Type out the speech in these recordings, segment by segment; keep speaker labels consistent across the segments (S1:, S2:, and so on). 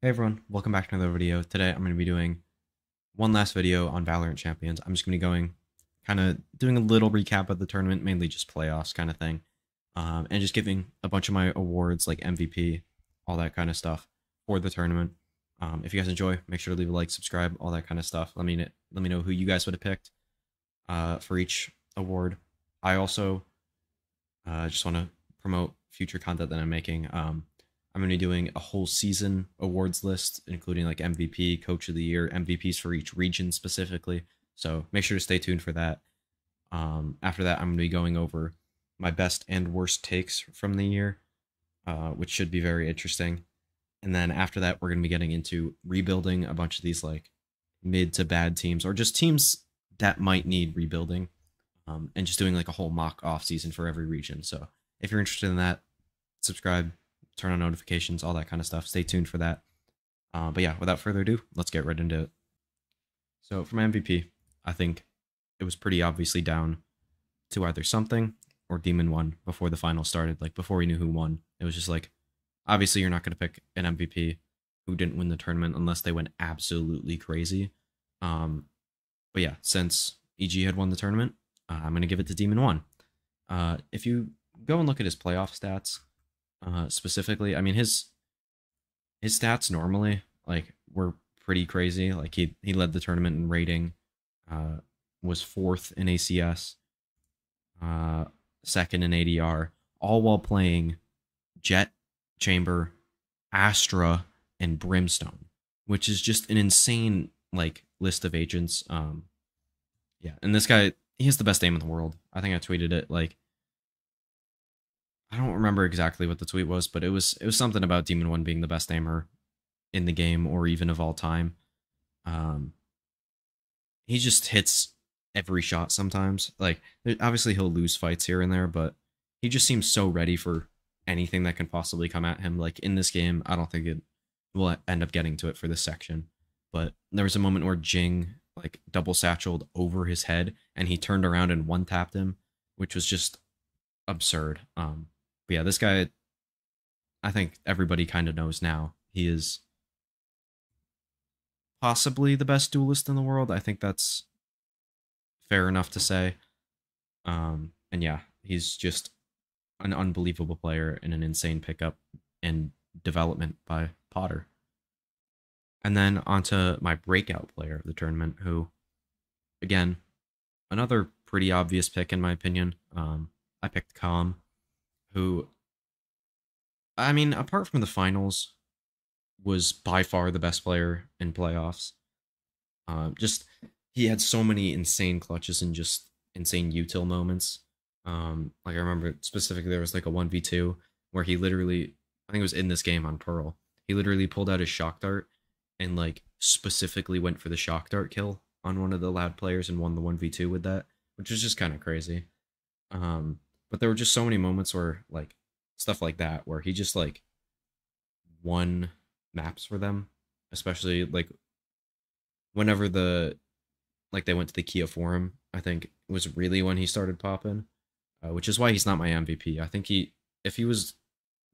S1: Hey everyone, welcome back to another video. Today I'm going to be doing one last video on Valorant Champions. I'm just going to be kind of doing a little recap of the tournament, mainly just playoffs kind of thing, and just giving a bunch of my awards like MVP, all that kind of stuff for the tournament. If you guys enjoy, make sure to leave a like, subscribe, all that kind of stuff. Let me know who you guys would have picked for each award. I also just want to promote future content that I'm making. I'm going to be doing a whole season awards list, including like MVP, Coach of the Year, MVPs for each region specifically. So make sure to stay tuned for that. After that, I'm going to be going over my best and worst takes from the year, which should be very interesting. And then after that, we're going to be getting into rebuilding a bunch of these like mid to bad teams or just teams that might need rebuilding, and just doing like a whole mock off season for every region. So if you're interested in that, subscribe, turn on notifications, all that kind of stuff. Stay tuned for that. But yeah, without further ado, let's get right into it. So for my MVP, I think it was pretty obviously down to either something or Demon won before the final started. Like before we knew who won, it was just like, obviously you're not going to pick an MVP who didn't win the tournament unless they went absolutely crazy. But yeah, since EG had won the tournament, I'm going to give it to Demon 1. If you go and look at his playoff stats, specifically, I mean his stats normally like were pretty crazy. Like he led the tournament in rating, was fourth in ACS, second in ADR, all while playing Jet, Chamber, Astra, and Brimstone, which is just an insane like list of agents. Yeah, and this guy, he has the best aim in the world. I think I tweeted it. Like, I don't remember exactly what the tweet was, but it was something about Demon One being the best aimer in the game or even of all time. Um, he just hits every shot sometimes. Like, obviously he'll lose fights here and there, but he just seems so ready for anything that can possibly come at him. Like in this game, I don't think it will end up getting to it for this section, but there was a moment where Jing like double satcheled over his head and he turned around and one tapped him, which was just absurd. But yeah, this guy, I think everybody kind of knows now. He is possibly the best duelist in the world. I think that's fair enough to say. And yeah, he's just an unbelievable player and an insane pickup and development by Potter. And then onto my breakout player of the tournament, who, again, another pretty obvious pick in my opinion. I picked Calm, who, I mean, apart from the finals, was by far the best player in playoffs. Just he had so many insane clutches and just insane util moments. Like I remember specifically there was like a 1v2 where he literally, I think it was in this game on Pearl, he literally pulled out his shock dart and like specifically went for the shock dart kill on one of the loud players and won the 1v2 with that, which was just kind of crazy. But there were just so many moments where like stuff like that where he just like won maps for them, especially like whenever they went to the Kia Forum. I think was really when he started popping, which is why he's not my MVP. I think if he was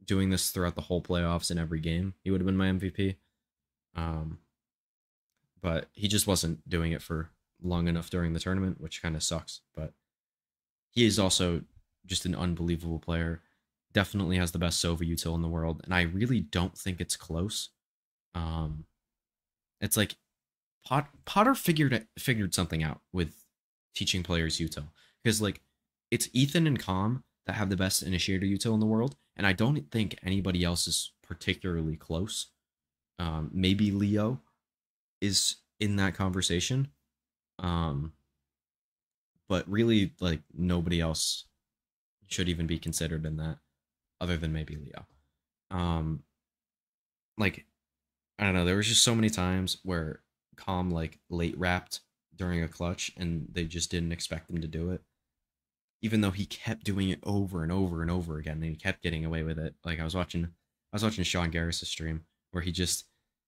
S1: doing this throughout the whole playoffs in every game, he would have been my MVP. Um, but he just wasn't doing it for long enough during the tournament, which kind of sucks. But he is also just an unbelievable player. Definitely has the best Sova util in the world, and I really don't think it's close. Um, it's like Potter figured something out with teaching players util, because like it's Ethan and Calm that have the best initiator util in the world, and I don't think anybody else is particularly close. Maybe Leo is in that conversation, um, but really like nobody else should even be considered in that, other than maybe Leo. Um, like I don't know, there was just so many times where Calm like late wrapped during a clutch and they just didn't expect him to do it. Even though he kept doing it over and over and over again and he kept getting away with it. Like I was watching Sean Garris' stream where he just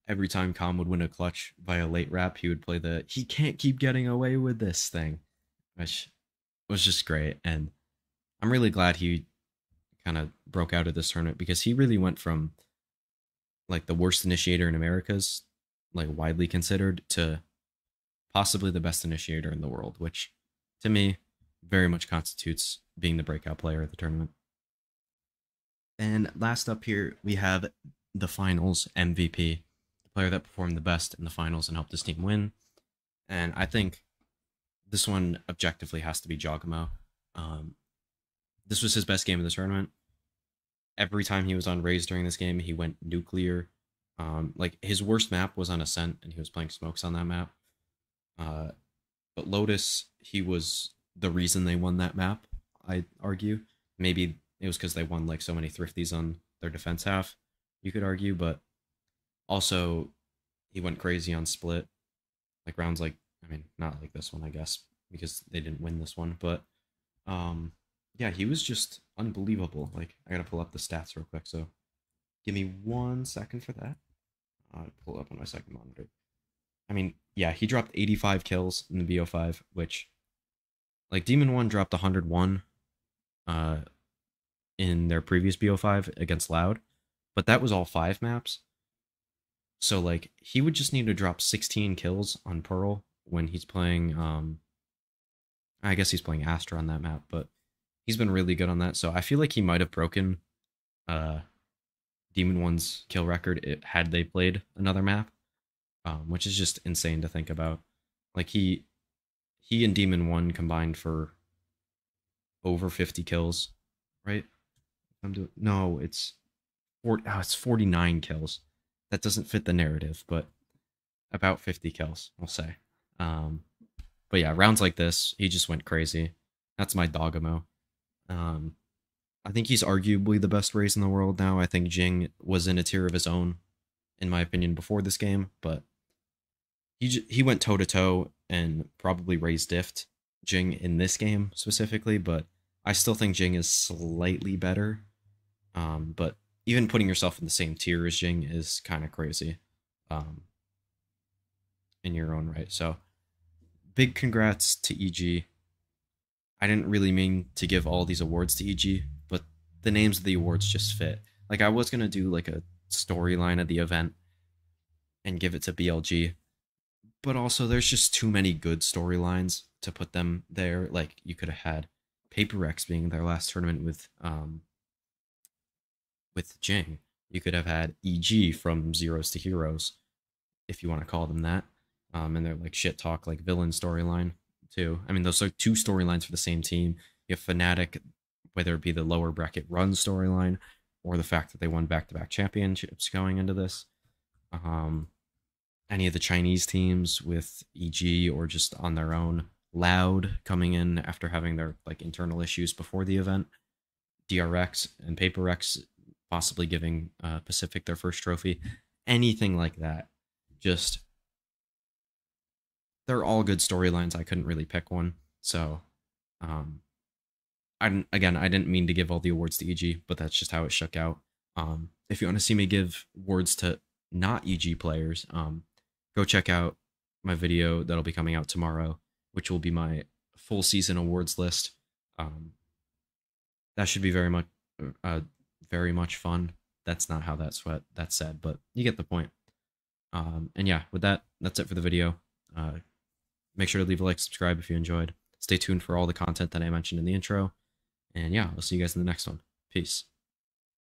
S1: every time Calm would win a clutch by a late wrap, he would play the he can't keep getting away with this thing, which was just great. And I'm really glad he kind of broke out of this tournament because he really went from like the worst initiator in America's, like widely considered, to possibly the best initiator in the world, which to me very much constitutes being the breakout player at the tournament. And last up here, we have the finals MVP, the player that performed the best in the finals and helped his team win. And I think this one objectively has to be Giacomo. This was his best game of the tournament. Every time he was on Raze during this game, he went nuclear. Like his worst map was on Ascent, and he was playing smokes on that map. But Lotus, he was the reason they won that map, I'd argue. Maybe it was because they won like so many thrifties on their defense half, you could argue, but also he went crazy on split. Like rounds like, I mean, not like this one, I guess, because they didn't win this one, but yeah, he was just unbelievable. Like, I gotta pull up the stats real quick, so give me 1 second for that. I'll pull it up on my second monitor. I mean, yeah, he dropped 85 kills in the BO5, which, like, Demon 1 dropped 101 in their previous BO5 against Loud, but that was all 5 maps. So, like, he would just need to drop 16 kills on Pearl when he's playing, I guess he's playing Astra on that map, but he's been really good on that. So I feel like he might have broken Demon 1's kill record had they played another map, which is just insane to think about. Like, he and Demon 1 combined for over 50 kills, right? No, it's 49 kills. That doesn't fit the narrative, but about 50 kills, we'll say. But yeah, rounds like this, he just went crazy. That's my Dogamo. I think he's arguably the best Raze in the world now. I think Jing was in a tier of his own, in my opinion, before this game, but he went toe to toe and probably Raze diffed Jing in this game specifically. But I still think Jing is slightly better. But even putting yourself in the same tier as Jing is kind of crazy, in your own right. So big congrats to EG. I didn't really mean to give all these awards to EG, but the names of the awards just fit. Like, I was going to do like a storyline of the event and give it to BLG, but also there's just too many good storylines to put them there. Like, you could have had Paper Rex being their last tournament with Jing. You could have had EG from Zeros to Heroes, if you want to call them that. And they're like shit talk, like villain storyline too. I mean, those are 2 storylines for the same team. You have Fnatic, whether it be the lower bracket run storyline or the fact that they won back-to-back championships going into this. Any of the Chinese teams with EG or just on their own. Loud coming in after having their like internal issues before the event. DRX and Paper X possibly giving Pacific their first trophy. Anything like that. Just, they're all good storylines. I couldn't really pick one. So, I didn't mean to give all the awards to EG, but that's just how it shook out. If you want to see me give awards to not EG players, go check out my video that'll be coming out tomorrow, which will be my full season awards list. That should be very much fun. That's not how that's said, but you get the point. And yeah, with that, that's it for the video. Make sure to leave a like, subscribe if you enjoyed. Stay tuned for all the content that I mentioned in the intro. And yeah, I'll see you guys in the next one. Peace.